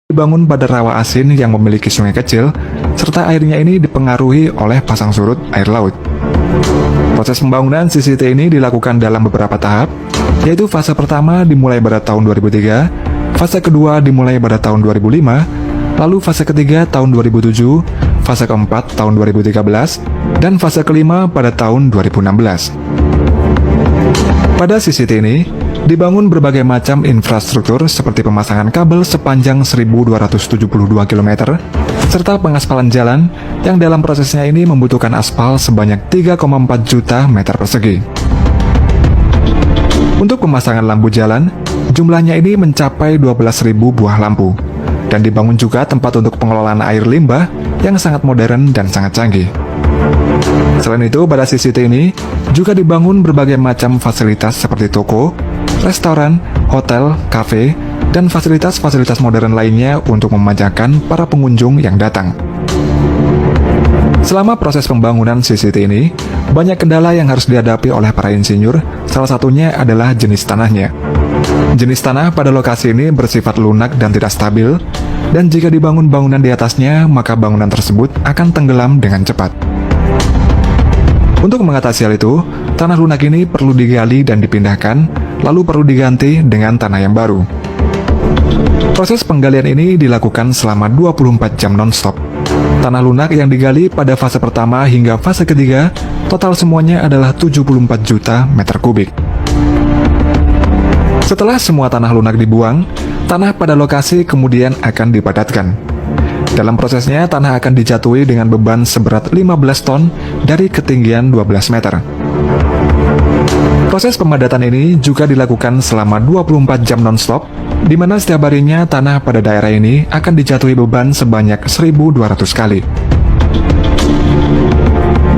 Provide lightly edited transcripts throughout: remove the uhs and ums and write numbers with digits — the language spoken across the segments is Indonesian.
dibangun pada rawa asin yang memiliki sungai kecil, serta airnya ini dipengaruhi oleh pasang surut air laut. Proses pembangunan CCT ini dilakukan dalam beberapa tahap, yaitu fase pertama dimulai pada tahun 2003, fase kedua dimulai pada tahun 2005, lalu fase ketiga tahun 2007, fase keempat tahun 2013, dan fase kelima pada tahun 2016. Pada CCT ini, dibangun berbagai macam infrastruktur seperti pemasangan kabel sepanjang 1.272 km, serta pengaspalan jalan yang dalam prosesnya ini membutuhkan aspal sebanyak 3,4 juta meter persegi. Untuk pemasangan lampu jalan, jumlahnya ini mencapai 12.000 buah lampu, dan dibangun juga tempat untuk pengelolaan air limbah yang sangat modern dan sangat canggih. Selain itu, pada CCT ini juga dibangun berbagai macam fasilitas seperti toko, restoran, hotel, kafe, dan fasilitas-fasilitas modern lainnya untuk memanjakan para pengunjung yang datang. Selama proses pembangunan CCT ini, banyak kendala yang harus dihadapi oleh para insinyur, salah satunya adalah jenis tanahnya. Jenis tanah pada lokasi ini bersifat lunak dan tidak stabil, dan jika dibangun bangunan di atasnya, maka bangunan tersebut akan tenggelam dengan cepat. Untuk mengatasi hal itu, tanah lunak ini perlu digali dan dipindahkan, lalu perlu diganti dengan tanah yang baru. Proses penggalian ini dilakukan selama 24 jam non-stop. Tanah lunak yang digali pada fase pertama hingga fase ketiga, total semuanya adalah 74 juta meter kubik. Setelah semua tanah lunak dibuang, tanah pada lokasi kemudian akan dipadatkan. Dalam prosesnya, tanah akan dijatuhi dengan beban seberat 15 ton dari ketinggian 12 meter. Proses pemadatan ini juga dilakukan selama 24 jam non-stop, di mana setiap harinya tanah pada daerah ini akan dijatuhi beban sebanyak 1.200 kali.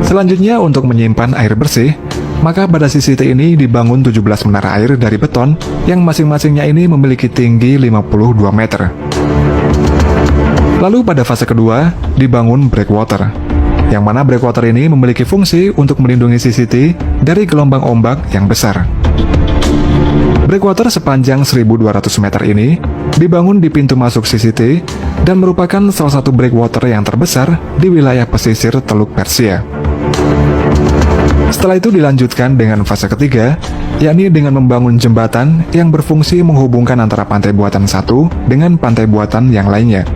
Selanjutnya, untuk menyimpan air bersih, maka pada CCT ini dibangun 17 menara air dari beton yang masing-masingnya ini memiliki tinggi 52 meter. Lalu pada fase kedua, dibangun breakwater, yang mana breakwater ini memiliki fungsi untuk melindungi CCT dari gelombang ombak yang besar. Breakwater sepanjang 1.200 meter ini dibangun di pintu masuk CCT dan merupakan salah satu breakwater yang terbesar di wilayah pesisir Teluk Persia. Setelah itu dilanjutkan dengan fase ketiga, yakni dengan membangun jembatan yang berfungsi menghubungkan antara pantai buatan satu dengan pantai buatan yang lainnya.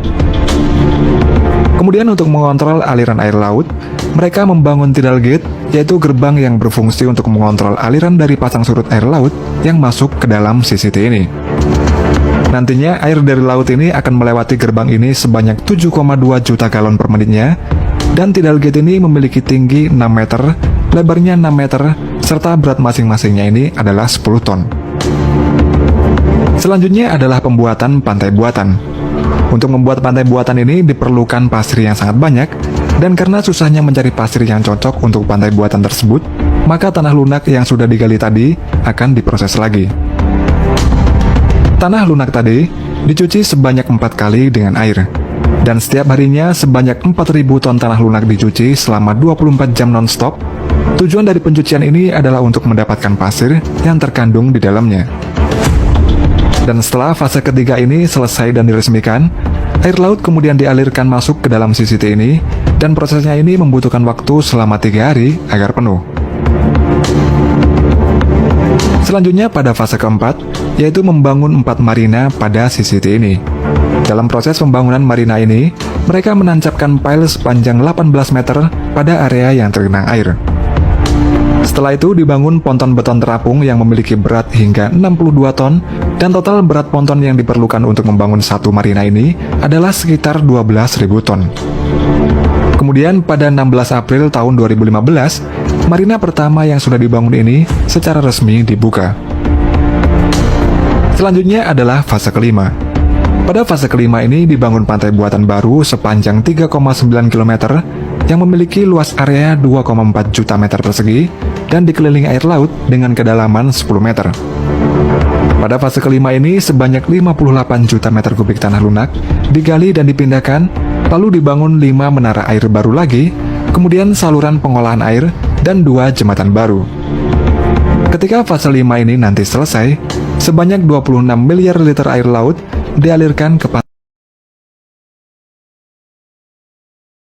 Kemudian untuk mengontrol aliran air laut, mereka membangun tidal gate, yaitu gerbang yang berfungsi untuk mengontrol aliran dari pasang surut air laut yang masuk ke dalam CCT ini. Nantinya air dari laut ini akan melewati gerbang ini sebanyak 7,2 juta galon per menitnya, dan tidal gate ini memiliki tinggi 6 meter, lebarnya 6 meter, serta berat masing-masingnya ini adalah 10 ton. Selanjutnya adalah pembuatan pantai buatan. Untuk membuat pantai buatan ini diperlukan pasir yang sangat banyak, dan karena susahnya mencari pasir yang cocok untuk pantai buatan tersebut, maka tanah lunak yang sudah digali tadi akan diproses lagi. Tanah lunak tadi dicuci sebanyak 4 kali dengan air, dan setiap harinya sebanyak 4.000 ton tanah lunak dicuci selama 24 jam non-stop. Tujuan dari pencucian ini adalah untuk mendapatkan pasir yang terkandung di dalamnya. Dan setelah fase ketiga ini selesai dan diresmikan, air laut kemudian dialirkan masuk ke dalam CCT ini, dan prosesnya ini membutuhkan waktu selama 3 hari agar penuh. Selanjutnya pada fase keempat, yaitu membangun 4 marina pada CCT ini. Dalam proses pembangunan marina ini, mereka menancapkan pile sepanjang 18 meter pada area yang tergenang air. Setelah itu dibangun ponton beton terapung yang memiliki berat hingga 62 ton, dan total berat ponton yang diperlukan untuk membangun satu marina ini adalah sekitar 12.000 ton. Kemudian pada 16 April tahun 2015, marina pertama yang sudah dibangun ini secara resmi dibuka. Selanjutnya adalah fase kelima. Pada fase kelima ini dibangun pantai buatan baru sepanjang 3,9 km yang memiliki luas area 2,4 juta meter persegi dan dikelilingi air laut dengan kedalaman 10 meter. Pada fase kelima ini sebanyak 58 juta meter kubik tanah lunak digali dan dipindahkan, lalu dibangun 5 menara air baru lagi, kemudian saluran pengolahan air, dan 2 jembatan baru. Ketika fase 5 ini nanti selesai, sebanyak 26 miliar liter air laut dialirkan ke pantai.